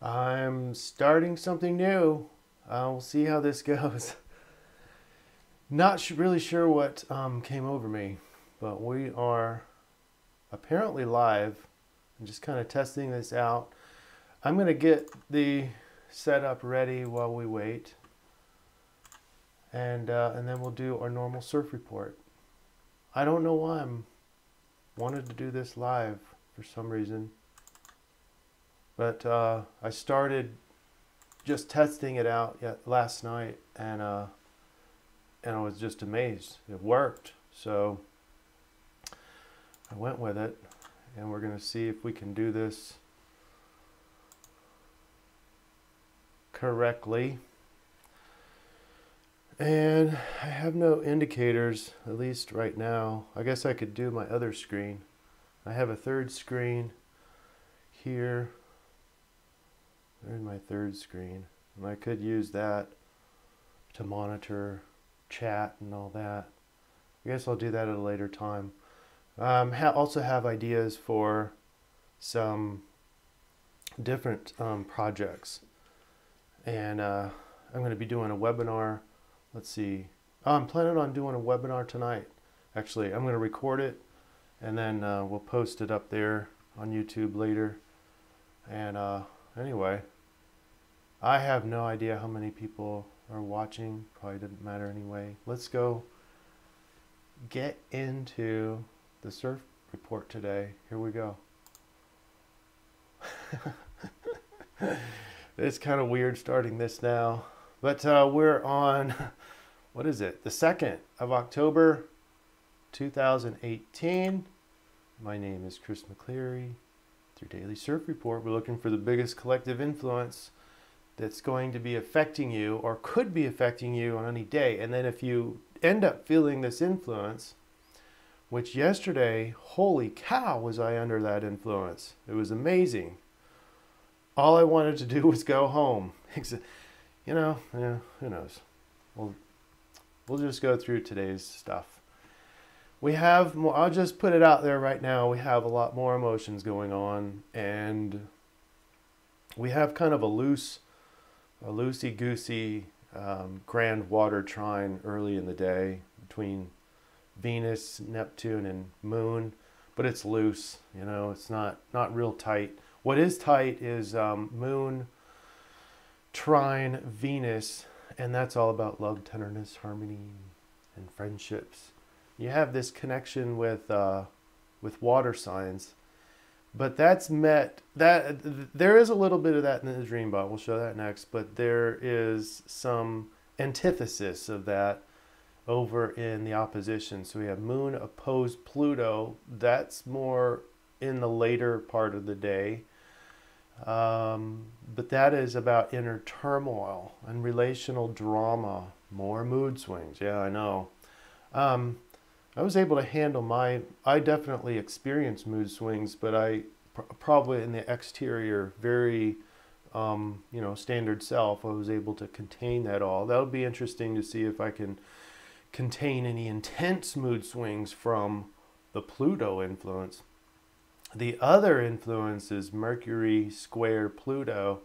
I'm starting something new. We'll see how this goes. Not really sure what came over me, but we are apparently live. I'm just kind of testing this out. I'm going to get the setup ready while we wait, and then we'll do our normal surf report. I don't know why I'm wanted to do this live for some reason, but I started just testing it out last night, and I was just amazed. It worked, so I went with it, and we're going to see if we can do this correctly. And I have no indicators, at least right now. I guess I could do my other screen. I have a third screen here. There's my third screen, and I could use that to monitor chat and all that. I guess I'll do that at a later time. Also have ideas for some different projects, and I'm going to be doing a webinar. Let's see. I'm planning on doing a webinar tonight. Actually, I'm going to record it, and then we'll post it up there on YouTube later. And anyway, I have no idea how many people are watching. Probably didn't matter anyway. Let's go get into the surf report today. Here we go. It's kind of weird starting this now, but we're on, what is it? The 2nd of October, 2018. My name is Chris McCleary. It's your daily surf report. We're looking for the biggest collective influence that's going to be affecting you or could be affecting you on any day. And then if you end up feeling this influence, which yesterday, holy cow, was I under that influence. It was amazing. All I wanted to do was go home. You know, yeah, who knows? We'll just go through today's stuff. We have more, I'll just put it out there right now. We have a lot more emotions going on, and we have kind of a loosey-goosey grand water trine early in the day between Venus, Neptune, and Moon, but it's loose. You know, it's not real tight. What is tight is Moon, trine, Venus, and that's all about love, tenderness, harmony, and friendships. You have this connection with water signs, but that's there is a little bit of that in the DreamBot. We'll show that next, but there is some antithesis of that over in the opposition. So we have Moon opposed Pluto. That's more in the later part of the day. But that is about inner turmoil and relational drama, more mood swings. Yeah, I know. I was able to handle I definitely experienced mood swings, but I probably in the exterior, very, standard self, I was able to contain that all. That'll be interesting to see if I can contain any intense mood swings from the Pluto influence. The other influence is Mercury square Pluto,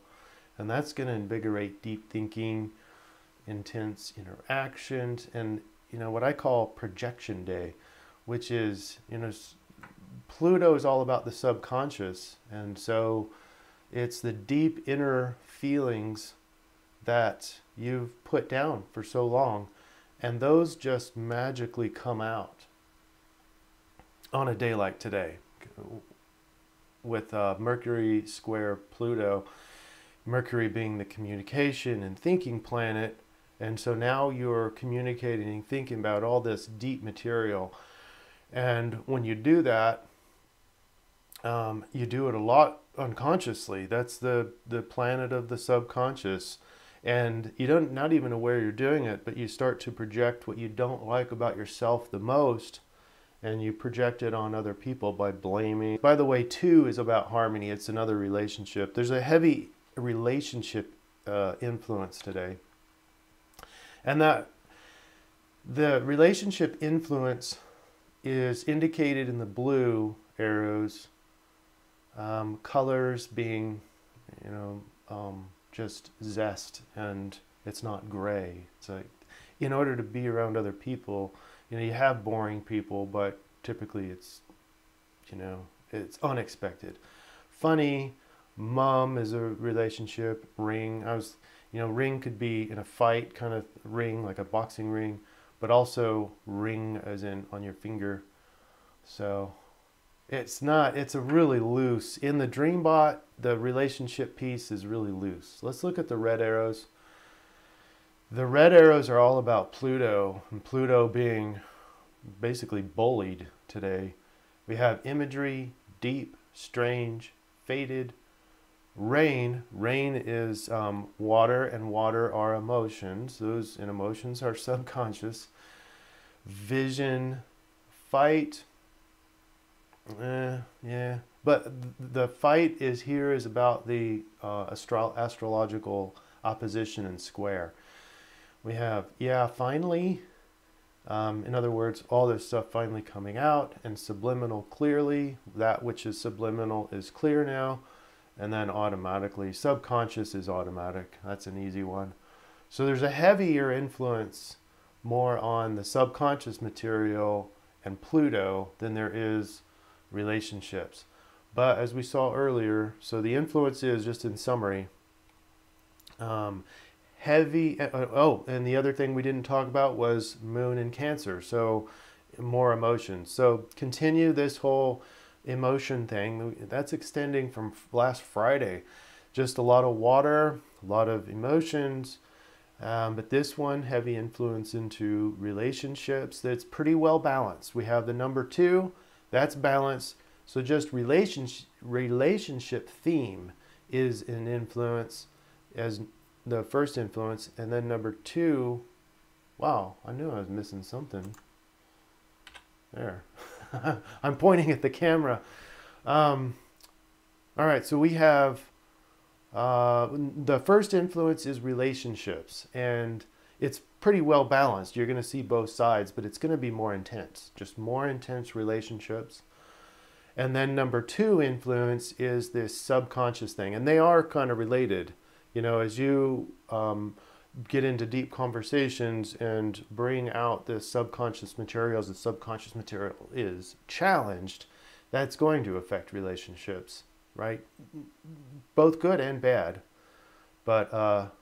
and that's going to invigorate deep thinking, intense interactions, and what I call projection day, which is, Pluto is all about the subconscious, and so it's the deep inner feelings that you've put down for so long, and those just magically come out on a day like today. With Mercury square Pluto, Mercury being the communication and thinking planet, and so now you're communicating and thinking about all this deep material, and when you do that, you do it a lot unconsciously. That's the planet of the subconscious, and you don't not even aware you're doing it, but you start to project what you don't like about yourself the most, and you project it on other people by blaming. By the way, 2 is about harmony. It's another relationship. There's a heavy relationship influence today. And that the relationship influence is indicated in the blue arrows, colors being, just zest, and it's not gray. It's like, in order to be around other people, you know, you have boring people, but typically it's, you know, it's unexpected. Funny, mum is a relationship, ring. You know, ring could be in a fight kind of ring, like a boxing ring, but also ring as in on your finger. So it's a really loose. In the DreamBot, the relationship piece is really loose. Let's look at the red arrows. The red arrows are all about Pluto, and Pluto being basically bullied today. We have imagery, deep, strange, faded, rain. Rain is water, and water are emotions. Those emotions are subconscious. Vision, fight, yeah. But the fight is about the astrological opposition and square. We have, yeah, finally. In other words, all this stuff finally coming out, and subliminal clearly. That which is subliminal is clear now. And then automatically, subconscious is automatic. That's an easy one. So there's a heavier influence more on the subconscious material and Pluto than there is relationships. But as we saw earlier, so the influence is, just in summary, heavy. Oh, and the other thing we didn't talk about was moon in Cancer. So more emotions. So continue this whole emotion thing. That's extending from last Friday. Just a lot of water, a lot of emotions. But this one, heavy influence into relationships. That's pretty well balanced. We have the number 2. That's balanced. So just relationship theme is an influence as the first influence. And then number 2, wow, I knew I was missing something. There. I'm pointing at the camera. All right, so we have the first influence is relationships, and it's pretty well balanced. You're going to see both sides, but it's going to be more intense, just more intense relationships. And then number 2 influence is this subconscious thing, and they are kind of related. You know, as you get into deep conversations and bring out the subconscious materials, the subconscious material is challenged, that's going to affect relationships, right? Both good and bad. But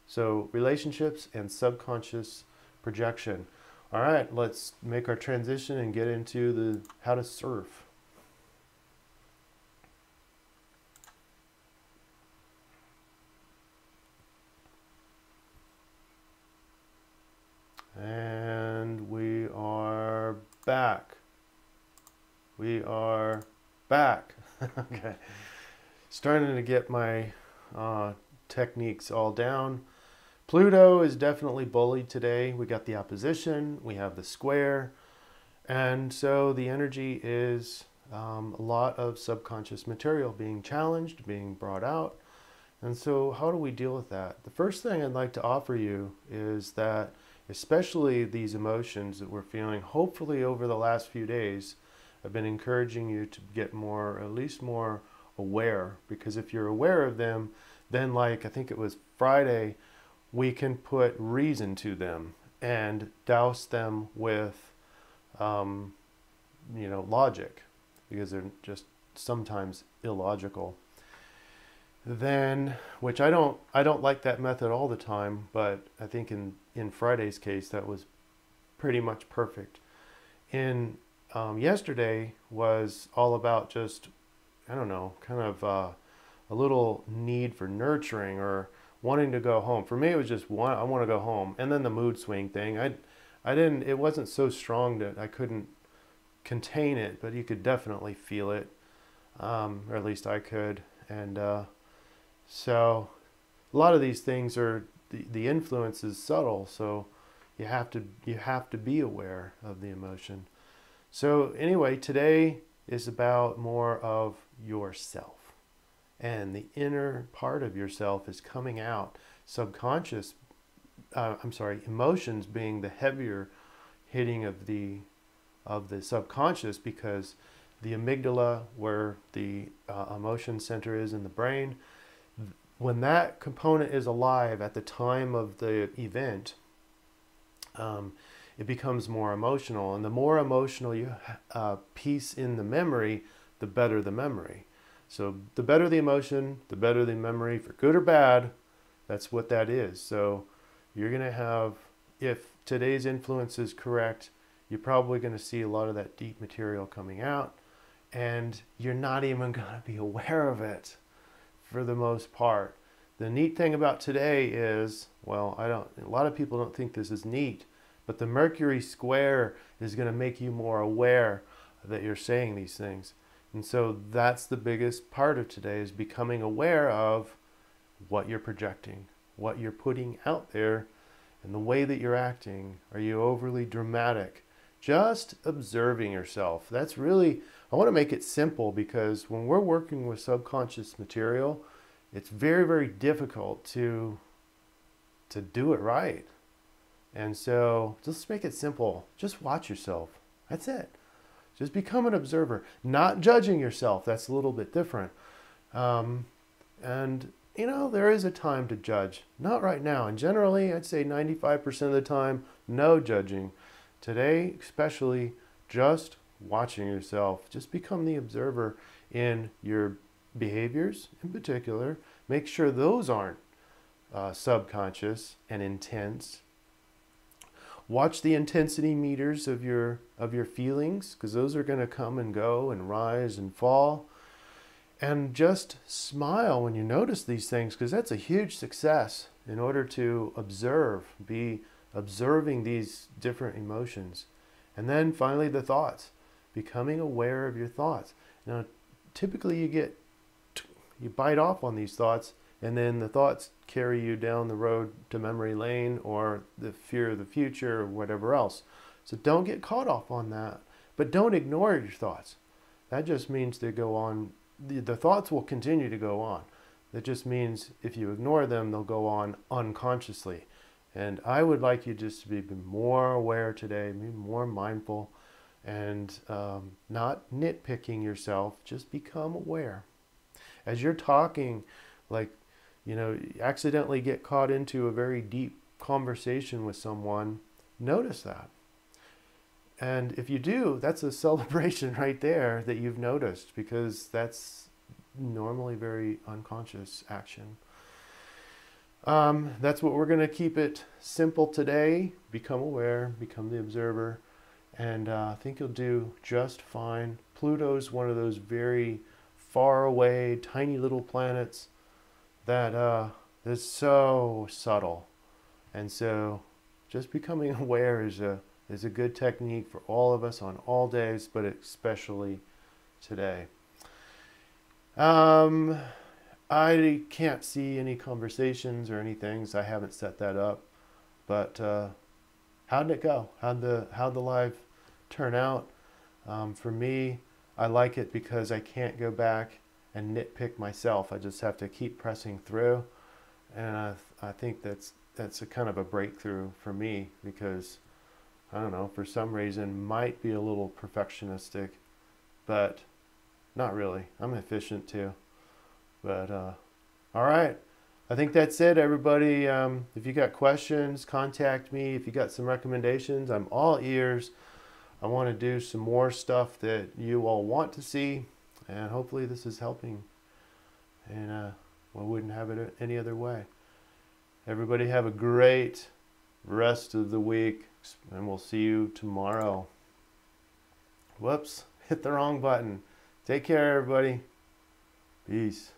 so relationships and subconscious projection. All right, let's make our transition and get into the how to surf. And we are back. We are back. Okay. Starting to get my techniques all down. Pluto is definitely bullied today. We got the opposition, we have the square, and so the energy is a lot of subconscious material being challenged, being brought out. And so how do we deal with that? The first thing I'd like to offer you is that especially these emotions that we're feeling, hopefully over the last few days, I've been encouraging you to get more, at least more aware, because if you're aware of them, then like I think it was Friday, we can put reason to them and douse them with, you know, logic, because they're just sometimes illogical. Then, which I don't like that method all the time, but I think in Friday's case that was pretty much perfect. In yesterday was all about just, I don't know, kind of a little need for nurturing or wanting to go home. For me, it was just I want to go home, and then the mood swing thing. It wasn't so strong that I couldn't contain it, but you could definitely feel it, or at least I could, and. So a lot of these things are, the influence is subtle, so you have to be aware of the emotion. So anyway, today is about more of yourself, and the inner part of yourself is coming out. Emotions being the heavier hitting of the subconscious, because the amygdala, where the emotion center is in the brain, when that component is alive at the time of the event, it becomes more emotional. And the more emotional you piece in the memory, the better the memory. So the better the emotion, the better the memory, for good or bad. That's what that is. So you're going to have, if today's influence is correct, you're probably going to see a lot of that deep material coming out, and you're not even going to be aware of it for the most part. The neat thing about today is, well, a lot of people don't think this is neat, but the Mercury square is going to make you more aware that you're saying these things. And so that's the biggest part of today, is becoming aware of what you're projecting, what you're putting out there, and the way that you're acting. Are you overly dramatic? Just observing yourself. That's really, I want to make it simple, because when we're working with subconscious material, it's very, very difficult to do it right. And so just make it simple. Just watch yourself. That's it. Just become an observer, not judging yourself. That's a little bit different. And, you know, there is a time to judge. Not right now. And generally, I'd say 95% of the time, no judging. Today, especially, just watching yourself. Just become the observer in your behaviors in particular. Make sure those aren't subconscious and intense. Watch the intensity meters of your feelings, because those are going to come and go and rise and fall. And just smile when you notice these things, because that's a huge success in order to observe, be observing these different emotions. And then finally, the thoughts, becoming aware of your thoughts. Now, typically you bite off on these thoughts, and then the thoughts carry you down the road to memory lane or the fear of the future or whatever else. So don't get caught off on that, but don't ignore your thoughts. That just means they go on. The thoughts will continue to go on. That just means if you ignore them, they'll go on unconsciously. And I would like you just to be more aware today, be more mindful, and not nitpicking yourself. Just become aware. As you're talking, like, you know, accidentally get caught into a very deep conversation with someone, notice that. And if you do, that's a celebration right there that you've noticed, because that's normally very unconscious action. That's what we're going to keep it simple today. Become aware, become the observer, and I think you'll do just fine. Pluto's one of those very far away, tiny little planets that is so subtle. And so just becoming aware is a good technique for all of us on all days, but especially today. I can't see any conversations or anything, so I haven't set that up. But how did it go? How'd the live turn out? For me, I like it because I can't go back and nitpick myself. I just have to keep pressing through, and I think that's a kind of a breakthrough for me, because I don't know, for some reason might be a little perfectionistic, but not really. I'm efficient too. But all right, I think that's it, everybody. If you got questions, contact me. If you got some recommendations, I'm all ears. I want to do some more stuff that you all want to see, and hopefully this is helping. And I wouldn't have it any other way. Everybody have a great rest of the week, and we'll see you tomorrow. Whoops, hit the wrong button. Take care, everybody. Peace.